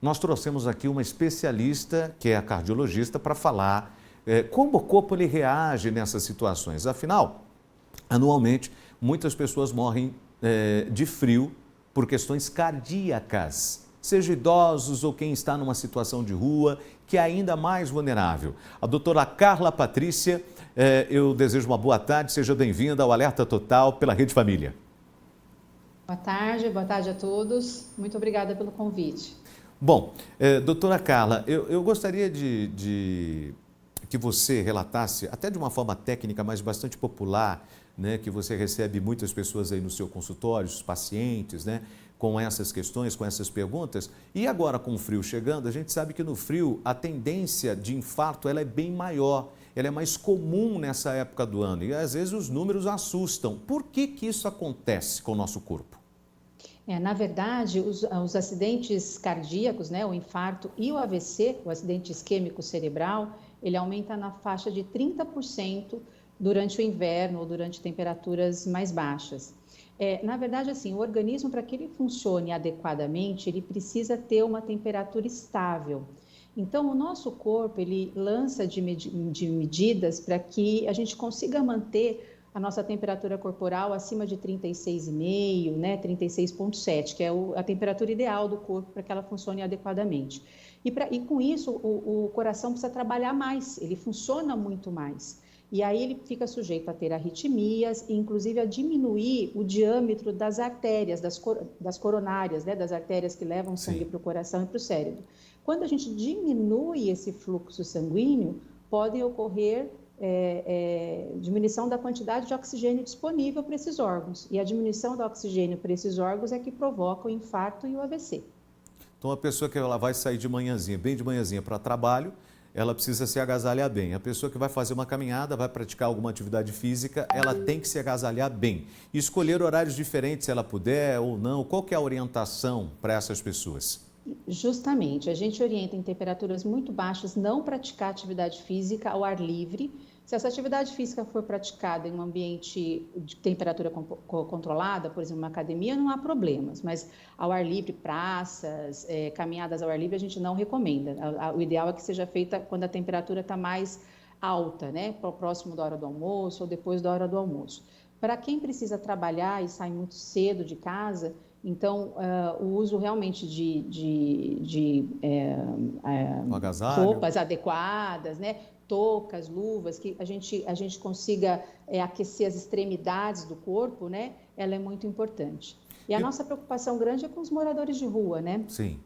nós trouxemos aqui uma especialista, que é a cardiologista, para falar como o corpo ele reage nessas situações. Afinal, anualmente, muitas pessoas morrem de frio por questões cardíacas, seja idosos ou quem está numa situação de rua, que é ainda mais vulnerável. A doutora Carla Patrícia, eu desejo uma boa tarde, seja bem-vinda ao Alerta Total pela Rede Família. Boa tarde a todos. Muito obrigada pelo convite. Bom, doutora Carla, eu gostaria de que você relatasse, até de uma forma técnica, mas bastante popular, né, que você recebe muitas pessoas aí no seu consultório, os pacientes, né, com essas questões, com essas perguntas. E agora, com o frio chegando, a gente sabe que no frio a tendência de infarto ela é bem maior, ela é mais comum nessa época do ano e às vezes os números assustam. Por que isso acontece com o nosso corpo? Na verdade, os acidentes cardíacos, né, o infarto e o AVC, o acidente isquêmico cerebral, ele aumenta na faixa de 30% durante o inverno ou durante temperaturas mais baixas. Na verdade, assim, o organismo, para que ele funcione adequadamente, ele precisa ter uma temperatura estável. Então, o nosso corpo, ele lança de medidas para que a gente consiga manter a nossa temperatura corporal acima de 36,5, né, 36,7, que é a temperatura ideal do corpo para que ela funcione adequadamente. E com isso, o coração precisa trabalhar mais, ele funciona muito mais. E aí ele fica sujeito a ter arritmias e inclusive a diminuir o diâmetro das artérias, das coronárias, né, das artérias que levam sangue para o coração e para o cérebro. Quando a gente diminui esse fluxo sanguíneo, podem ocorrer diminuição da quantidade de oxigênio disponível para esses órgãos. E a diminuição do oxigênio para esses órgãos é que provoca o infarto e o AVC. Então, a pessoa que ela vai sair de manhãzinha, bem de manhãzinha para trabalho, ela precisa se agasalhar bem. A pessoa que vai fazer uma caminhada, vai praticar alguma atividade física, ela tem que se agasalhar bem. E escolher horários diferentes, se ela puder ou não. Qual que é a orientação para essas pessoas? Justamente, a gente orienta em temperaturas muito baixas não praticar atividade física ao ar livre. Se essa atividade física for praticada em um ambiente de temperatura controlada, por exemplo, uma academia, não há problemas, mas ao ar livre, praças, caminhadas ao ar livre, a gente não recomenda. O ideal é que seja feita quando a temperatura está mais alta, né, próximo da hora do almoço ou depois da hora do almoço. Para quem precisa trabalhar e sai muito cedo de casa, então, o uso realmente de roupas adequadas, né? Toucas, luvas, que a gente consiga aquecer as extremidades do corpo, né? Ela é muito importante. E a nossa preocupação grande é com os moradores de rua, né? Sim.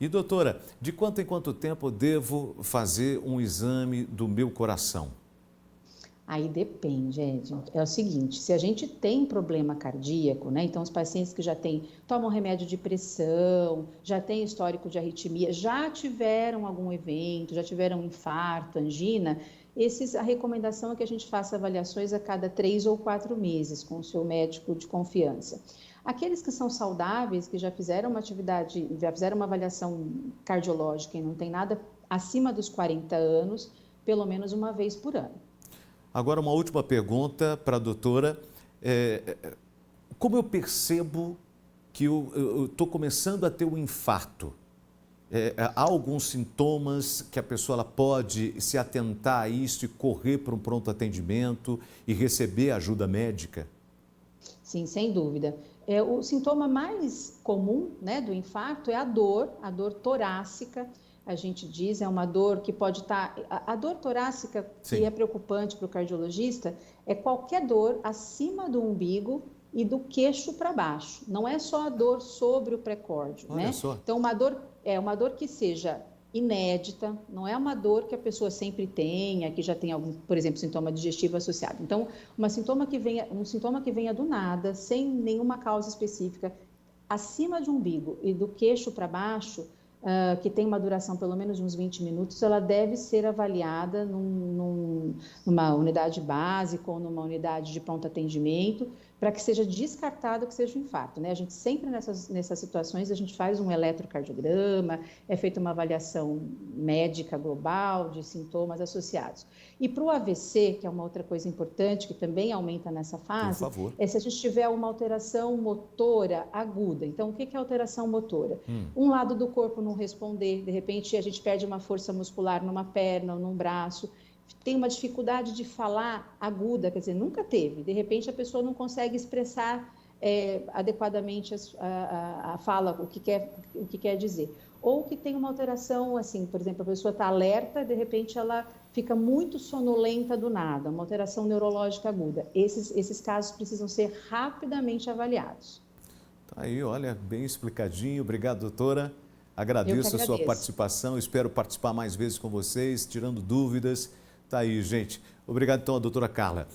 E doutora, de quanto em quanto tempo eu devo fazer um exame do meu coração? Aí depende, é o seguinte, se a gente tem problema cardíaco, né? Então os pacientes que tomam remédio de pressão, já têm histórico de arritmia, já tiveram algum evento, já tiveram um infarto, angina, a recomendação é que a gente faça avaliações a cada 3 ou 4 meses com o seu médico de confiança. Aqueles que são saudáveis, que já fizeram uma avaliação cardiológica e não tem nada acima dos 40 anos, pelo menos uma vez por ano. Agora, uma última pergunta para a doutora. Como eu percebo que eu estou começando a ter um infarto? Há alguns sintomas que a pessoa ela pode se atentar a isso e correr para um pronto atendimento e receber ajuda médica? Sim, sem dúvida. O sintoma mais comum, né, do infarto é a dor torácica. A gente diz, é uma dor que pode estar... A dor torácica, que é preocupante para o cardiologista, é qualquer dor acima do umbigo e do queixo para baixo. Não é só a dor sobre o pré-córdio, né? Então, uma dor que seja inédita, não é uma dor que a pessoa sempre tenha, que já tem algum, por exemplo, sintoma digestivo associado. Então, um sintoma que venha do nada, sem nenhuma causa específica, acima de um umbigo e do queixo para baixo, que tem uma duração pelo menos de uns 20 minutos, ela deve ser avaliada numa unidade básica ou numa unidade de pronto atendimento, para que seja descartado que seja um infarto, né? A gente sempre nessas situações, a gente faz um eletrocardiograma, é feita uma avaliação médica global de sintomas associados. E para o AVC, que é uma outra coisa importante, que também aumenta nessa fase, é se a gente tiver uma alteração motora aguda. Então, o que é alteração motora? Um lado do corpo não responder, de repente a gente perde uma força muscular numa perna ou num braço, tem uma dificuldade de falar aguda, quer dizer, nunca teve. De repente, a pessoa não consegue expressar adequadamente a fala, o que quer dizer. Ou que tem uma alteração, assim, por exemplo, a pessoa está alerta, de repente ela fica muito sonolenta do nada, uma alteração neurológica aguda. Esses casos precisam ser rapidamente avaliados. Tá aí, olha, bem explicadinho. Obrigado, doutora. Agradeço a sua participação. Espero participar mais vezes com vocês, tirando dúvidas. Tá aí, gente. Obrigado, então, a doutora Carla.